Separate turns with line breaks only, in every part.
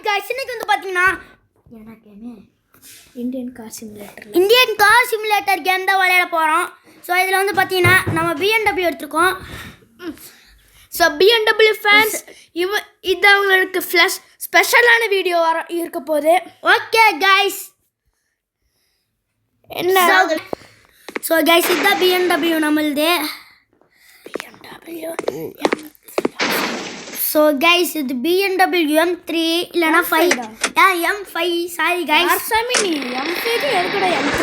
guys, இன்னைக்கு வந்து பாத்தீங்கன்னா
இந்தியன் கார் சிமுலேட்டர்
கேம் தான் விளையாட போறோம். ஸோ இதில் வந்து பார்த்தீங்கன்னா நம்ம BMW எடுத்துருக்கோம்.
ஸோ BMW ஃபேன்ஸ் இது அவங்களுக்கு ஸ்பெஷலான வீடியோ இருக்க போகுது.
ஓகே கைஸ்,
என்ன
ஸோ கைஸ் இதுதான் BMW நம்மளுது. ஸோ கைஸ் இது BMW M3 இல்லைனா 5 M5. சாரி கைஸ்,
நீ M3 எடுக்கடா M3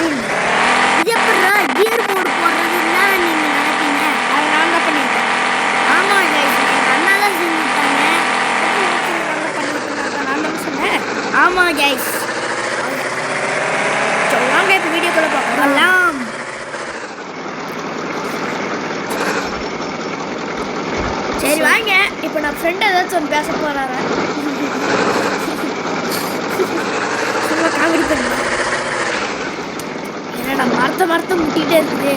இது எப்படா கியர் போர்டு போடுறதுன்னா நீங்கள் நினைப்பீங்க.
அது நான் தான் பண்ணிட்டேன்.
ஆமாம் கைஸ், எங்கள் அண்ணா தான் செஞ்சுட்டாங்க.
நான் தான் சொன்னேன்.
ஆமாம் கைஸ்,
வாங்க இப்போ வீடியோக்குள்ளே பார்க்கலாம். சரி வாங்க, இப்போ நான் ஃப்ரெண்ட் ஏதாச்சும் ஒன்று பேச போகிறாரு. சும்மா காமெடி பண்ணுங்க. என்னடா மரத்தை முட்டிகிட்டே இருக்குது.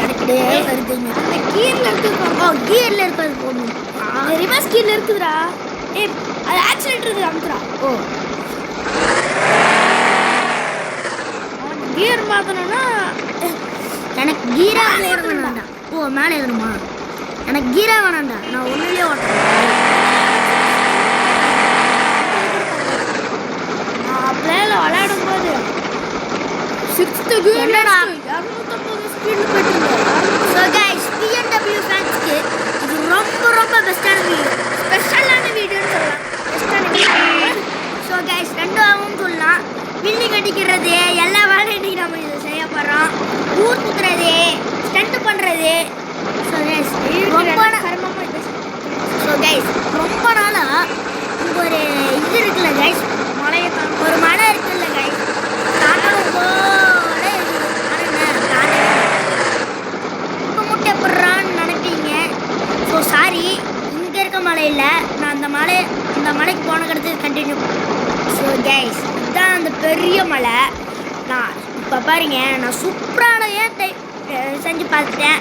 எனக்கிட்டே வருதுங்க.
அந்த கீரில் இருக்குது.
கியரில் இருக்கிறது போடணும்.
ரிவர்ஸ் கீரில் இருக்குதுடா. அது ஆக்சிடென்ட் இருக்குது அமுத்துறா. கியர் மாற்றணும்னா
எனக்கு கீரா வேணாண்டா. மேலே ஏறணுமா? எனக்கு கீரா வேணாண்டா, நான் ஒன்றுலேயே ஓட்டுறேன்.
நான் பிளேல விளையாடும் போது 6th
என்னடா
250 ஸ்பீடில் போயிட்டு.
ஸோ கைஸ், BMW ஃபேன்ஸ்க்கு இது ரொம்ப பெஸ்ட்டான வீடியோ,
ஸ்பெஷலான வீடியோன்னு சொல்லலாம்.
ஸோ கைஸ் ரெண்டாவும் சொல்லலாம். பில்டிங் அடிக்கிறது எல்லா வேலையும் இன்றைக்கி நம்ம இதை செய்ய போகிறோம். ஊர் சுற்றுறது, ஸ்டண்ட் பண்ணுறது. ஸோ கைஸ் ரொம்ப நாளாக இங்கே ஒரு இது இருக்குல்ல கைஸ், ஒரு மலை இருக்குல்ல கைஸ், தாண்டணும் போல இப்போ முட்டை எப்பட்றான்னு நினைப்பீங்க. ஸோ சாரி, இங்கே இருக்க மலையில் நான் அந்த மலைக்கு போன கிடச்சி கண்டினியூ. ஸோ கைஸ் இதுதான் அந்த பெரிய மலை. நான் இப்போ பாருங்க, நான் சூப்பரான செஞ்சு பார்த்துட்டேன்.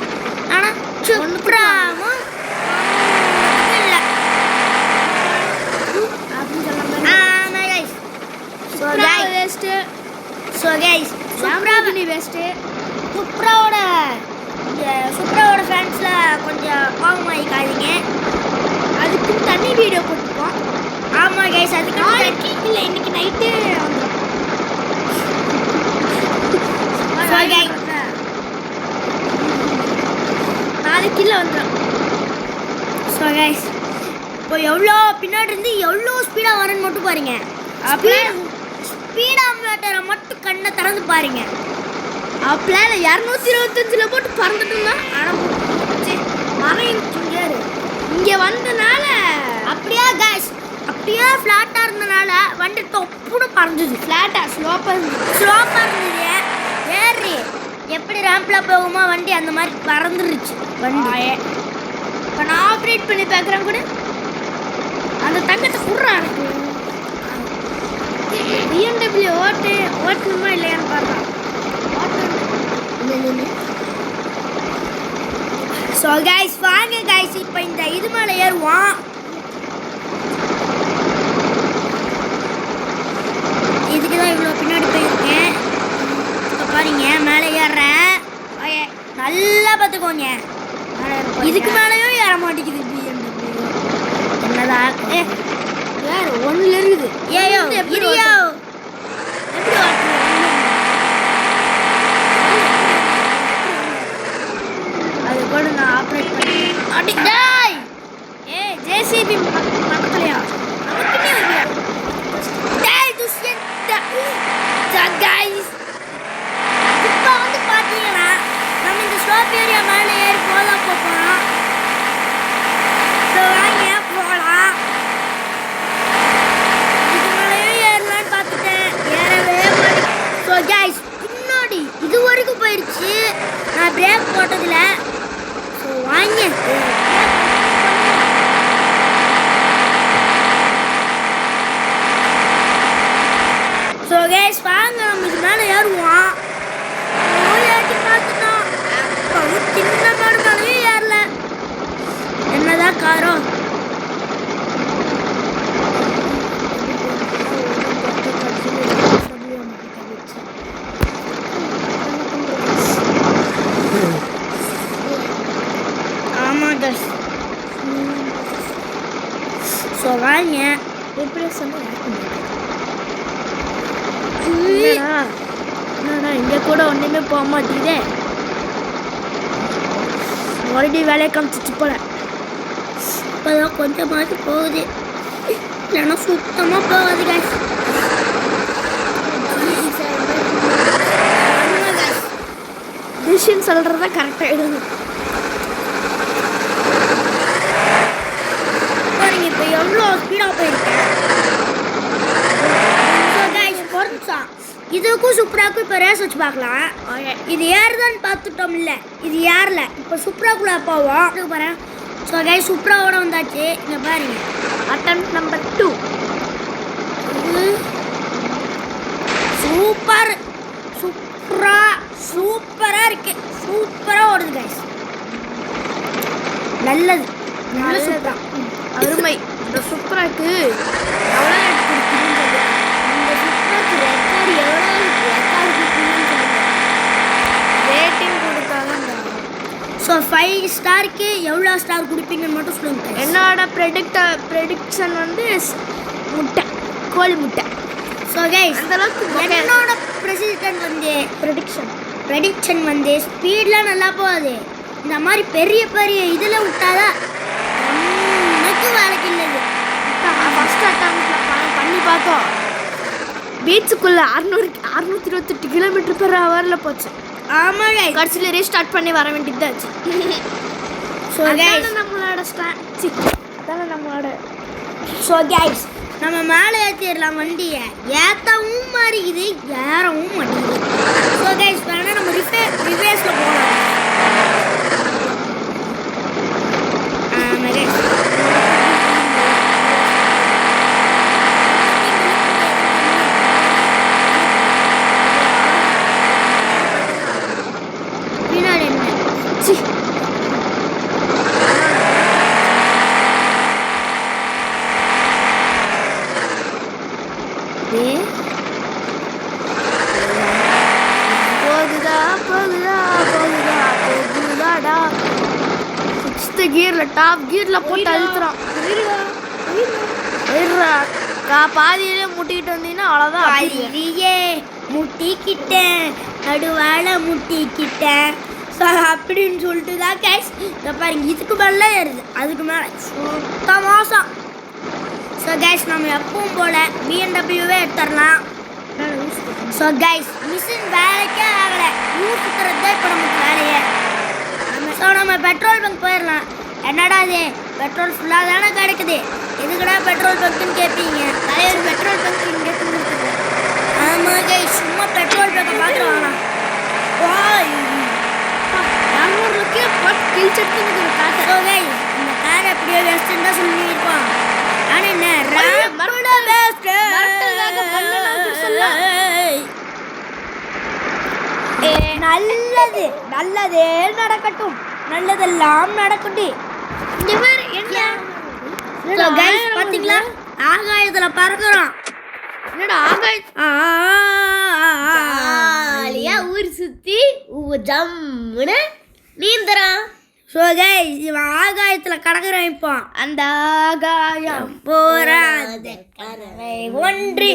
ஆனால் சூப்பராகவும் இல்லை
அப்படின்னு சொல்லாமல்.
ஆமாம் கைஸ்.
வேஸ்ட்டு.
ஸோ கைஸ்
சூப்பராக வேஸ்ட்டு.
சூப்பராவோட ஃபேன்ஸில் கொஞ்சம் கோபமாயிக்காதீங்க.
அதுக்கு தனி வீடியோ போட்டுப்போம்.
ஆமாம் கைஸ், அதுக்கு
நாளைக்கு இல்லை இன்னைக்கு நைட்டு வந்துடும். நாளைக்கு இல்லை வந்துடும்.
ஸோ கைஸ் இப்போ எவ்வளோ பின்னாடி இருந்து எவ்வளோ ஸ்பீடாக வரேன்னு மட்டும் பாருங்க.
அப்படியே
ஸ்பீடாக மீட்டரை மட்டும் கண்ணை திறந்து பாருங்க.
அப்படியே 225 போட்டு பறந்துட்டோம்னா ஆனால் மரம் இங்கே வந்தனால
அப்படியே கைஸ், அப்படியே ஃப்ளாட்டாக இருந்தனால வண்டி தொப்புன்னு பறந்துது.
ஃப்ளாட்டாக ஸ்லோப்பாக
இருந்தது. ஏறி எப்படி ரேம்பில் போகுமா வண்டி அந்த மாதிரி பறந்துருச்சு வண்டி.
இப்போ நான் ஆப்ரேட் பண்ணி பார்க்குறேன் கூட. அந்த தங்கத்தை குடுறான் எனக்கு. BMW ஓட்டணுமா இல்லையான்னு பார்க்குறான்.
ஸோ கைஸ் வாங்க கைஸ், இப்போ இந்த இது மேலே ஏறுவோம். இதுக்கு தான் இவ்வளோ பின்னாடி போயிருக்கேன். இப்போ பாருங்க மேலே ஏறுறேன். நல்லா பார்த்துக்கோங்க. இதுக்கு மேலேயும் ஏற மாட்டேங்குது BMW. என்னதான்
வேறு ஒன்றில் இருக்குது.
ஏயோ இரியா எப்படி
அது கூட நான் ஆப்ரேட் பண்ணேன்.
அப்படி டாய்
JCB பக்கத்துலையா
நமக்குன்னே வருவியா டாய் துஷ்யன் கைஸ். இப்போ வந்து பார்த்தீங்கன்னா நம்ம இந்த ஸ்லோப் ஏரியா மேலே ஏறி போகலாம் போகிறோம். ஸோ வாங்க போகலாம். இதுக்கு மேலேயும் ஏறலான்னு ஸோ வாங்க
எப்படி சொன்னா என்னடா இங்கே கூட ஒன்றுமே போக மாட்டேங்குதே. மறுபடியும் வேலையை காமிச்சிச்சு போல.
இப்போதான் கொஞ்சமாச்சு போகுது, இல்லைன்னா சுத்தமாக போகாது guys.
டிசிஷன் சொல்கிறது தான் கரெக்டாக எழுது.
பாருங்க இப்போ எவ்வளோ ஸ்பீடாக போயிருக்கேன். ஸோ guys பொறுத்தா இதுக்கும் சூப்பராக்கும் இப்போ ரேஸ் வச்சு பார்க்கலாம். இது ஏறுதான்னு பார்த்துட்டோம், இல்லை இது ஏறல. இப்போ சூப்பராக்குள்ளே போவோம் பாரு. ஸோ guys சூப்பராவோட வந்தாச்சு. இங்கே பாருங்க
அட்டெம்ப்ட் நம்பர் 2.
சூப்பர் சூப்பராக இருக்கு, சூப்பராக ஓடுது guys. நல்லது
நல்லதுதான், அருமை. இந்த சூப்பராக்கு எவ்வளோ
இந்த சூப்பராக்கு ரெக்கார்டு எவ்வளோ
ரேட்டிங் கொடுத்தாதான்.
ஸோ 5 ஸ்டாருக்கு எவ்வளோ ஸ்டார் கொடுப்பீங்கன்னு மட்டும் சொல்லுங்க.
என்னோட ப்ரெடிக்ஷன் வந்து முட்டை, கோழி முட்டை.
ஸோ கைஸ்
அந்த அளவுக்கு
என்னோட ப்ரெசிடென்ட் வந்து ப்ரெடிக்ஷன் வந்து ஸ்பீட்லாம் நல்லா போகாது. இந்த மாதிரி பெரிய பெரிய இதில் விட்டாதான் எனக்கு வேலைக்கு இல்லது.
ஃபஸ்ட் அட்டெம்ப்டில் பண்ணி பார்த்தோம். பீச்சுக்குள்ளே 628 km/h போச்சு.
ஆமாம் கைஸ்,
கடைசியில் ரீஸ்டார்ட் பண்ணி வர வேண்டியதாச்சு.
ஸோ கைஸ்
நம்மளோட அதான நம்மளோட.
ஸோ கைஸ் நம்ம மேலே ஏற்றிடலாம் வண்டியை. ஏற்றவும் மாறிக்குது, ஏறவும் மாட்டேங்குது. ஸோ கைஸ் வேணா நம்ம ரிவேஸில் போகலாம். ஆமாம் கைஸ், பின்னாடி என்ன
போகுதாடா. 6th கியரில் டாப் கியரில் போட்டு அழுத்துறான். பாதியிலே முட்டிக்கிட்டு வந்தீங்கன்னா அவ்வளோதான்.
பாதியிலேயே முட்டிக்கிட்டேன், நடுவால முட்டிக்கிட்டேன். ஸோ அப்படின்னு சொல்லிட்டு தான் கேஷ் இதை பாருங்க. இதுக்கு மேலே ஏறுது, அதுக்கு மேலே சுத்த மோசம். ஸோ கேஷ் நம்ம எப்பவும் போல BMW எடுத்துடலாம். ஸோ கைஸ் மிஷின் வேலைக்கே ஆகலை, ஊர் சுற்றுறது தான் இப்போ நமக்கு வேலையே. ஸோ நம்ம பெட்ரோல் பங்க் போயிடலாம். என்னடா இது பெட்ரோல் ஃபுல்லாக தானே கிடைக்குது, எதுக்கடா பெட்ரோல் பங்க்குன்னு கேட்பீங்க. தலைவர் பெட்ரோல் பங்க் இங்கே இருக்குது. ஆமாம் கைஸ், சும்மா பெட்ரோல் பங்கை பார்த்துட்டு வாங்கலாம்.
பெங்களூர்லக்கே பட் கிழிச்செடுத்து காசு.
ஸோ கைஸ் இந்த கார் எப்படியோ வேஸ்ட்டுன்னு தான் சொல்லியிருக்கோம். ஆனால் என்ன நல்லது நல்லதே நடக்கட்டும், நல்லதெல்லாம் நடக்கட்டும்.
இந்த மாதிரி என்ன
பார்த்தீங்களா, ஆகாயத்தில் பறக்கிறோம்.
என்னடா ஜாலியா ஊர் சுத்தி ஜம்முன்னு நீந்துறான்.
ஸோ கைஸ் இவன் ஆகாயத்தில் கடக்குறான். இப்போ அந்த ஆகாயம் போராத கரை ஒன்று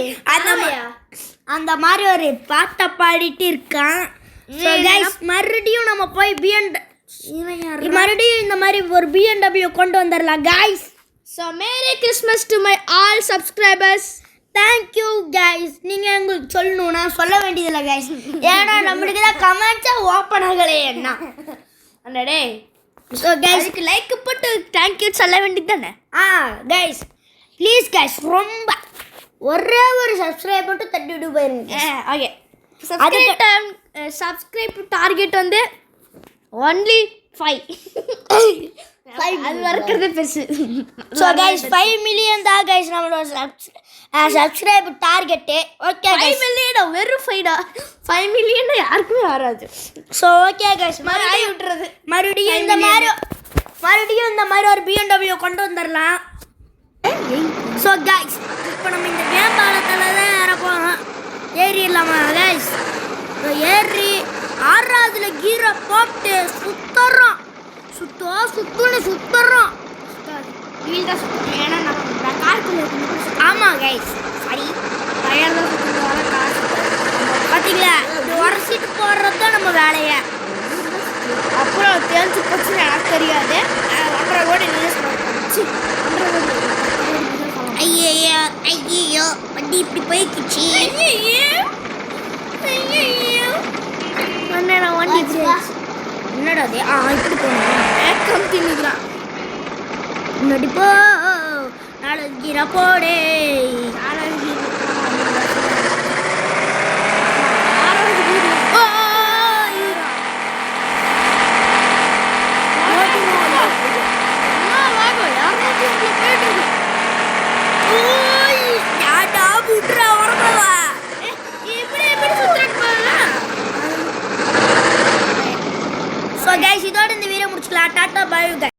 அந்த மாதிரி ஒரு பாட்டை பாடிட்டு இருக்கான். ஸோ கைஸ் மறுபடியும் நம்ம போய் மறுபடியும் இந்த மாதிரி ஒரு BMW கொண்டு வந்துடலாம் guys.
So merry Christmas to my all subscribers.
Thank you guys. நீங்கள் எங்களுக்கு சொல்லணும், நான் சொல்ல வேண்டியதில்லை கைஸ், ஏன்னா நம்மளுக்கு தான் கமெண்ட்ஸை ஓப்பன் ஆகலை என்ன
அண்ணடே.
ஸோ கைஸ்
லைக் போட்டு தேங்க்யூ சொல்ல வேண்டியது தானே.
கைஸ் ப்ளீஸ் கைஸ் ரொம்ப ஒரே ஒரு சப்ஸ்கிரைப் மட்டும் தட்டிவிட்டு போயிருங்க.
ஓகே, சப்ஸ்கிரைப் டார்கெட் வந்து ஒன்லி 5. அது வரைக்கிறதே பெருசு.
ஸோ கைஸ் 5 மில்லியன் தான் கைஸ் நம்மளோட சப்ஸ்கிரைப் டார்கெட்டு. ஓகே
5 மில்லியன் வெறும் 5 மில்லியன் யாருக்குமே வராது.
ஸோ ஓகே கைஸ் மறுபடியும் இந்த மாதிரி ஒரு BMW கொண்டு வந்துடலாம். ஸோ கைஸ் இப்போ நம்ம இந்த மேம்பாலத்தில் தான் ஏற போகிறோம். ஏறிடலாமா கைஸ்? ஏறி 6வது கீரை போட்டு சுற்றுறோம். சுற்றுன்னு சுற்றுறோம்.
வீல் தான் சுற்றணும், ஏன்னா நம்ம
ஆமாம் கைஸ் சாரி
டயர் தான் சுற்றி வர காசு
பார்த்தீங்களா இது உரசிட்டு போடுறது தான் நம்ம வேலையை.
அப்புறம் தேர்ச்சி போச்சுன்னு எனக்கு தெரியாது 1.5 கோடி நியூஸ் சி 1.5 கோடி
ஐயோ ஐயோ வண்டி இப்படி போய்க்குச்சு.
நான் வண்டி
என்னடா அது இப்படி போகணும்
கம்பெனிக்கிறான்
முன்னாடி போ நாலு போடே இதோட இந்த வீடியோ முடிச்சுக்கலாம். டாட்டா பாய்.